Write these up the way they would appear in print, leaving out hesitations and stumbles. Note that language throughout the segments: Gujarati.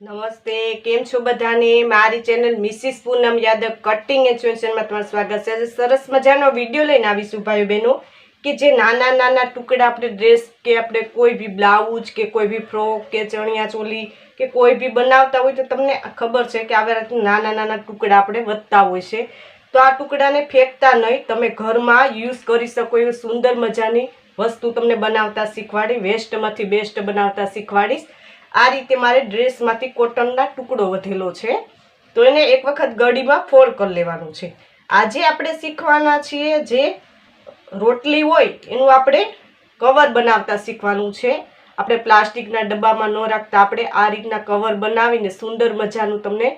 નમસ્તે, કેમ છો બધાને? મારી channel Mrs Poonam Yadav cutting and માં તમારું સ્વાગત છે. સરસ મજાનો વિડીયો લઈને આવીશું ભાઈઓ બહેનો કે જે નાના નાના ટુકડા આપણે ડ્રેસ કે આપણે કોઈ બી બ્લાઉઝ કે કોઈ બી ફ્રોક કે ચણિયા ચોલી કે કોઈ બી બનાવતા હોય તો તમને ખબર છે કે આવી રીતે નાના નાના ટુકડા આપણે વધતા હોય છે. તો આ ટુકડાને ફેંકતા નહીં, તમે ઘરમાં યુઝ કરી શકો એવી સુંદર મજાની વસ્તુ તમને બનાવતા શીખવાડી, વેસ્ટમાંથી બેસ્ટ બનાવતા શીખવાડીશ. આ રીતે મારે ડ્રેસમાંથી કોટનના ટુકડો વધેલો છે તો એને એક વખત ગળીમાં ફોલ્ડ કરી લેવાનું છે. આજે આપણે શીખવાના છીએ જે રોટલી હોય એનું આપણે કવર બનાવતા શીખવાનું છે. આપણે પ્લાસ્ટિકના ડબ્બામાં ન રાખતા આપણે આ રીતના કવર બનાવીને સુંદર મજાનું તમને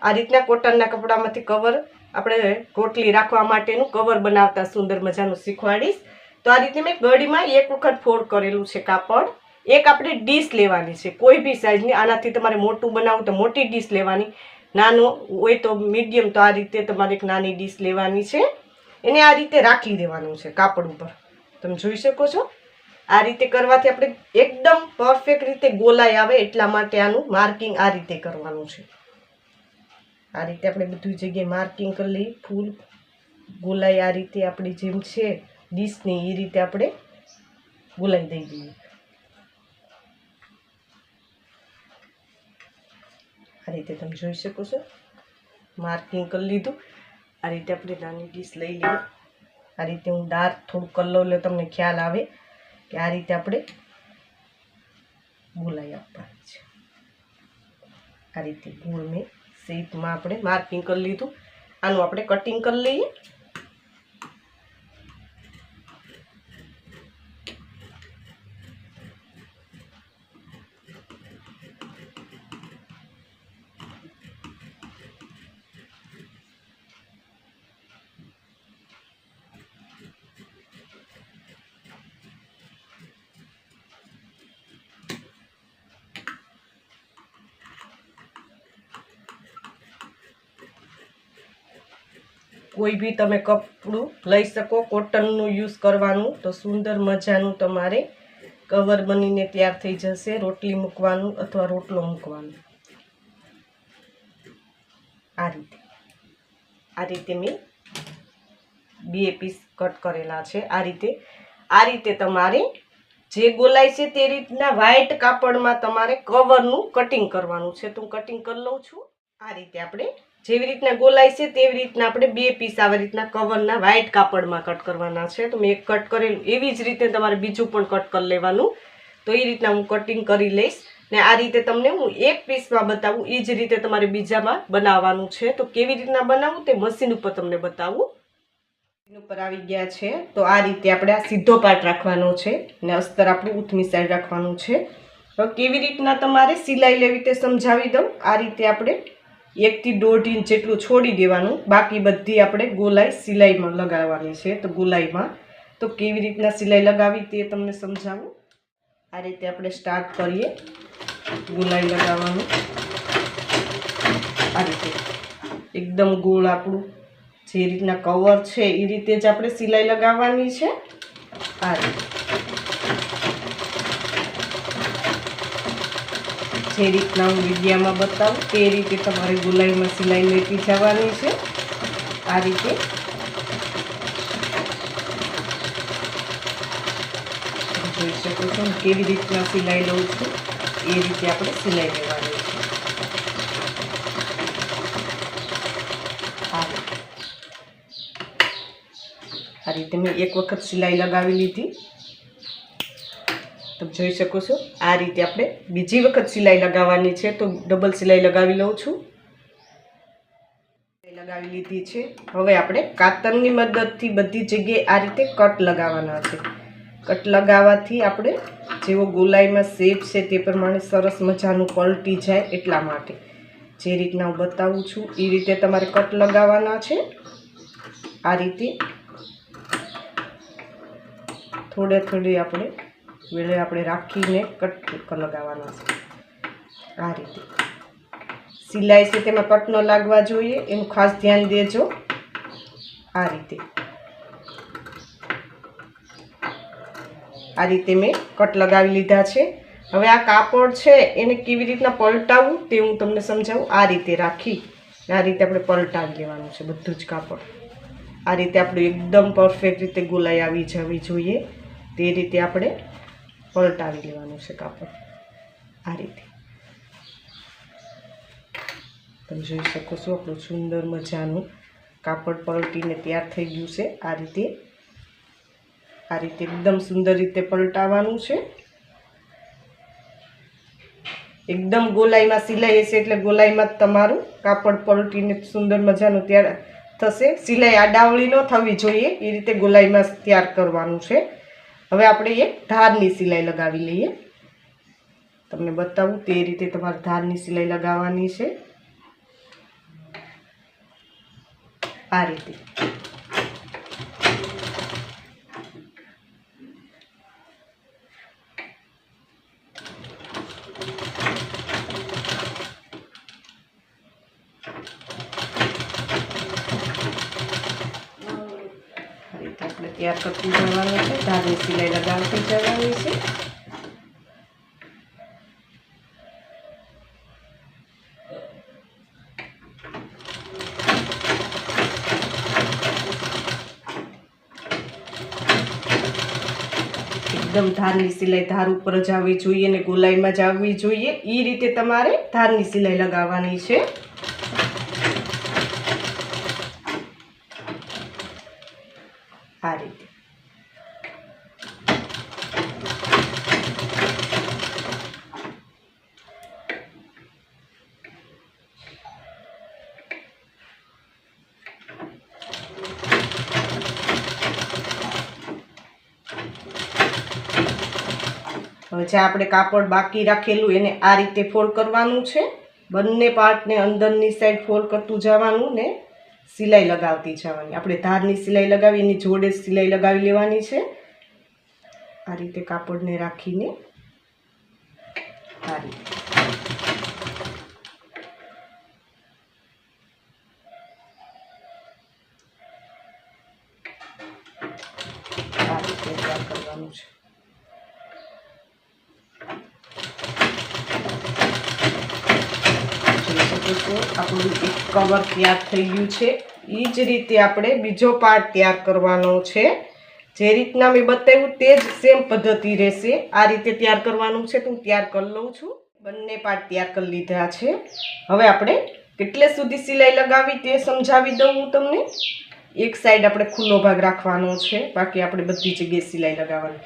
આ રીતના કોટનના કપડામાંથી કવર આપણે રોટલી રાખવા માટેનું કવર બનાવતા સુંદર મજાનું શીખવાડીશ. તો આ રીતે મેં ગળીમાં એક વખત ફોલ્ડ કરેલું છે કાપડ. એક આપણે ડીશ લેવાની છે કોઈ બી સાઈઝની. આનાથી તમારે મોટું બનાવવું તો મોટી ડીશ લેવાની, નાનો હોય તો મીડિયમ. તો આ રીતે તમારે એક નાની ડીશ લેવાની છે, એને આ રીતે રાખી દેવાનું છે કાપડ ઉપર. તમે જોઈ શકો છો આ રીતે કરવાથી આપણે એકદમ પરફેક્ટ રીતે ગોલાઈ આવે એટલા માટે આનું માર્કિંગ આ રીતે કરવાનું છે. આ રીતે આપણે બધી જગ્યાએ માર્કિંગ કરી લઈએ. ફૂલ ગોલાઈ આ રીતે આપણી જેમ છે ડીશની એ રીતે આપણે ગોલાઈ દઈ દઈએ. આ રીતે તમે જોઈ શકો છો માર્કિંગ કરી લીધું. આ રીતે આપણે નાની ડીશ લઈ લઈએ. આ રીતે હું ડાર્ક થોડું કલર લે તમને ખ્યાલ આવે કે આ રીતે આપણે ગોલાઈ આપવાની છે. આ રીતે ગોળ મેં શેપમાં આપણે માર્કિંગ કરી લીધું. આનું આપણે કટિંગ કરી લઈએ. કોઈ બી તમે કપડું લઈ શકો, કોટનનું યુઝ કરવાનું તો સુંદર મજાનું તમારે કવર બનીને તૈયાર થઈ જશે. રોટલી મૂકવાનું અથવા રોટલો મૂકવાનું. આ રીતે મેં 2 પીસ કટ કરેલા છે. આ રીતે તમારે જે ગોલાઈ છે તે રીતના વ્હાઈટ કાપડમાં તમારે કવરનું કટિંગ કરવાનું છે. તો હું કટિંગ કરી લઉં છું. આ રીતે આપણે જેવી રીતના ગોલાઈ છે તેવી રીતના આપણે 2 પીસ આવી રીતના કવરના વ્હાઈટ કાપડમાં કટ કરવાના છે. તો મેં એક કટ કરેલું એવી જ રીતે તમારે બીજું પણ કટ કરી લેવાનું. તો એ રીતના હું કટિંગ કરી લઈશ ને આ રીતે તમને હું એક પીસમાં બતાવું. એ જ રીતે તમારે બીજામાં બનાવવાનું છે. તો કેવી રીતના બનાવવું તે મશીન ઉપર તમને બતાવું. મશીન ઉપર આવી ગયા છે. તો આ રીતે આપણે આ સીધો પાર્ટ રાખવાનો છે ને અસ્તર આપણું ઉથમી સાઈડ રાખવાનું છે. તો કેવી રીતના તમારે સિલાઈ લેવી તે સમજાવી દઉં. આ રીતે આપણે 1 થી 1.5 ઇંચ જેટલું છોડી દેવાનું. બાકી બધી આપણે ગોલાઈ સિલાઈમાં લગાવવાની છે. તો ગોલાઈમાં તો કેવી રીતના સિલાઈ લગાવી તે તમને સમજાવું. આ રીતે આપણે સ્ટાર્ટ કરીએ ગોલાઈ લગાવવાનું. આ રીતે એકદમ ગોળ આપણું જે રીતના કવર છે એ રીતે જ આપણે સિલાઈ લગાવવાની છે. આ રીતે જે રીતના હું વિડીયામાં બતાવું તે રીતે તમારે ગોલાઈમાં સિલાઈ લેતી જવાની છે. આ રીતે જોઈ શકો છો કેવી રીતના સિલાઈ લઉં છું એ રીતે આપણે સિલાઈ લેવાની છે. આ રીતે મેં એક વખત સિલાઈ લગાવી લીધી. તમે જોઈ શકો છો આ રીતે આપણે બીજી વખત સિલાઈ લગાવવાની છે. તો ડબલ સિલાઈ લગાવી લઉં છું. લગાવી લીધી છે. હવે આપણે કાતરની મદદથી બધી જગ્યાએ આ રીતે કટ લગાવવાના છે. કટ લગાવવાથી આપણે જેવો ગોલાઈમાં શેપ છે તે પ્રમાણે સરસ મજાનું પલટી જાય એટલા માટે જે રીતના હું બતાવું છું એ રીતે તમારે કટ લગાવવાના છે. આ રીતે થોડે આપણે વેળે આપણે રાખીને કટ લગાવવાના છે. આ રીતે સિલાઈ છે તેમાં કટ ન લાગવા જોઈએ એનું ખાસ ધ્યાન દેજો. આ રીતે આ રીતે મેં કટ લગાવી લીધા છે. હવે આ કાપડ છે એને કેવી રીતના પલટાવવું તે હું તમને સમજાવું. આ રીતે રાખી આ રીતે આપણે પલટાવી લેવાનું છે બધું જ કાપડ. આ રીતે આપણે એકદમ પરફેક્ટ રીતે ગોલાઈ આવી જવી જોઈએ તે રીતે આપણે પલટાવી લેવાનું છે કાપડ. આ રીતે તમે જોઈ શકો છો આપણું સુંદર મજાનું કાપડ પલટીને તૈયાર થઈ ગયું છે. આ રીતે એકદમ સુંદર રીતે પલટાવવાનું છે. એકદમ ગોલાઈમાં સિલાઈ હશે એટલે ગોલાઈમાં તમારું કાપડ પલટીને સુંદર મજાનું તૈયાર થશે. સિલાઈ આડાવળી ન થવી જોઈએ એ રીતે ગોલાઈમાં તૈયાર કરવાનું છે. હવે આપણે એક ધારની સિલાઈ લગાવી લઈએ. તમને બતાવું તે રીતે તમારે ધારની સિલાઈ લગાવવાની છે. આ રીતે આપણે તૈયાર કરતી જવાનું છે. ધારની સિલાઈ લગાવતી જવાની છે. એકદમ ધારની સિલાઈ ધાર ઉપર જ આવવી જોઈએ અને ગોલાઈમાં જ આવવી જોઈએ એ રીતે તમારે ધારની સિલાઈ લગાવવાની છે. આ રીતે હવે જે આપણે કાપડ બાકી રાખેલું એને આ રીતે ફોલ્ડ કરવાનું છે. બંને પાર્ટને અંદરની સાઈડ ફોલ્ડ કરતું જવાનું ને સિલાઈ લગાવતી જવાની. આપણે ધારની સિલાઈ લગાવી એની જોડે સિલાઈ લગાવી લેવાની છે. આ રીતે કાપડને રાખીને આ રીતે તૈયાર કરવાનું છે. આપણું એક કવર તૈયાર થઈ ગયું છે. એ જ રીતે આપણે બીજો પાર્ટ તૈયાર કરવાનો છે. જે રીતના મેં બતાવ્યું તે જ સેમ પદ્ધતિ રહેશે. આ રીતે તૈયાર કરવાનું છે. તો હું તૈયાર કરી લઉં છું. બંને પાર્ટ તૈયાર કરી લીધા છે. હવે આપણે કેટલે સુધી સિલાઈ લગાવી તે સમજાવી દઉં હું તમને. એક સાઈડ આપણે ખુલ્લો ભાગ રાખવાનો છે, બાકી આપણે બધી જગ્યાએ સિલાઈ લગાવવાની.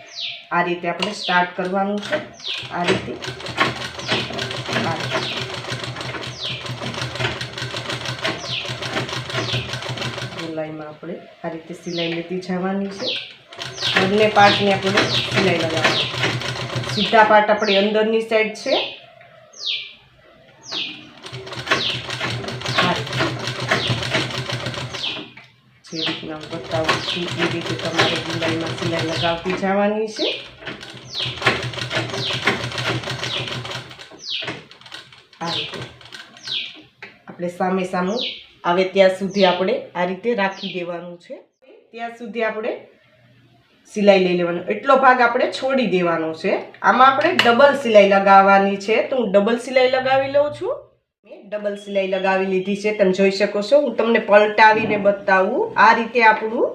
આ રીતે આપણે સ્ટાર્ટ કરવાનું છે. આ રીતે ગોલાઈમાં આપણે આ રીતે સિલાઈ લેતી જવાની છે. બંને પાર્ટને આપણે સિલાઈ લગાવવાની. સીધા પાર્ટ આપણી અંદરની સાઈડ છે. જે રીતના બતાવું છું એ રીતે તમારે ગોલાઈમાં સિલાઈ લગાવતી જવાની છે. આ રીતે આપણે સામે સામું આવે ત્યાં સુધી આપણે આ રીતે રાખી દેવાનું છે. ત્યાં સુધી આપણે સિલાઈ લઈ લેવાનું. એટલો ભાગ આપણે છોડી દેવાનો છે. આમાં આપણે ડબલ સિલાઈ લગાવવાની છે, તો હું ડબલ સિલાઈ લગાવી લઉં છું. મેં ડબલ સિલાઈ લગાવી લીધી છે. તમે જોઈ શકો છો. હું તમને પલટાવીને બતાવું. આ રીતે આપણું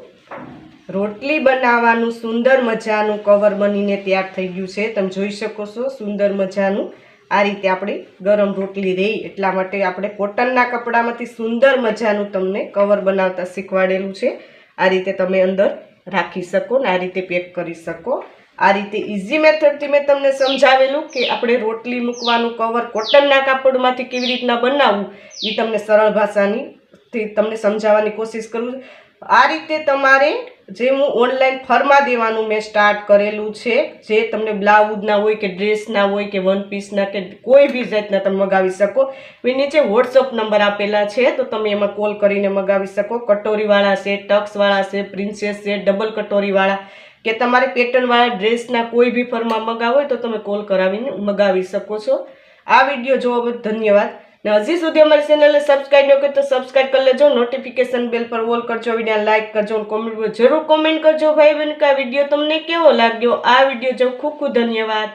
રોટલી બનાવવાનું સુંદર મજાનું કવર બનીને તૈયાર થઈ ગયું છે. તમે જોઈ શકો છો સુંદર મજાનું. આ રીતે આપણે ગરમ રોટલી રહી એટલા માટે આપણે કોટનના કપડામાંથી સુંદર મજાનું તમને કવર બનાવતા શીખવાડેલું છે. આ રીતે તમે અંદર રાખી શકો ને આ રીતે પેક કરી શકો. આ રીતે ઇઝી મેથડથી મેં તમને સમજાવેલું કે આપણે રોટલી મૂકવાનું કવર કોટનના કાપડમાંથી કેવી રીતના બનાવવું એ તમને સરળ ભાષાની તમને સમજાવવાની કોશિશ કરું. આ રીતે તમારે જે હું ઓનલાઈન ફરમા દેવાનું મેં સ્ટાર્ટ કરેલું છે, જે તમને બ્લાઉઝના હોય કે ડ્રેસના હોય કે વન પીસના કે કોઈ બી જાતના તમે મગાવી શકો. એ નીચે વોટ્સઅપ નંબર આપેલા છે, તો તમે એમાં કોલ કરીને મગાવી શકો. કટોરીવાળા છે, ટક્સવાળા છે, પ્રિન્સેસ છે, ડબલ કટોરીવાળા કે તમારે પેટર્નવાળા ડ્રેસના કોઈ બી ફરમા મગાવો હોય તો તમે કોલ કરાવીને મગાવી શકો છો. આ વિડીયો જોવા બદલ ધન્યવાદ. ને હજી સુધી અમારી ચેનલને સબસ્ક્રાઇબ ન કરી તો સબસ્ક્રાઇબ કરી લેજો, નોટિફિકેશન બેલ પર ઓલ કરજો, વિડીયો લાઇક કરજો અને કોમેન્ટ જરૂર કોમેન્ટ કરજો ભાઈ બહેન કે આ વિડીયો તમને કેવો લાગ્યો. આ વિડીયો જો ખૂબ ખૂબ ધન્યવાદ.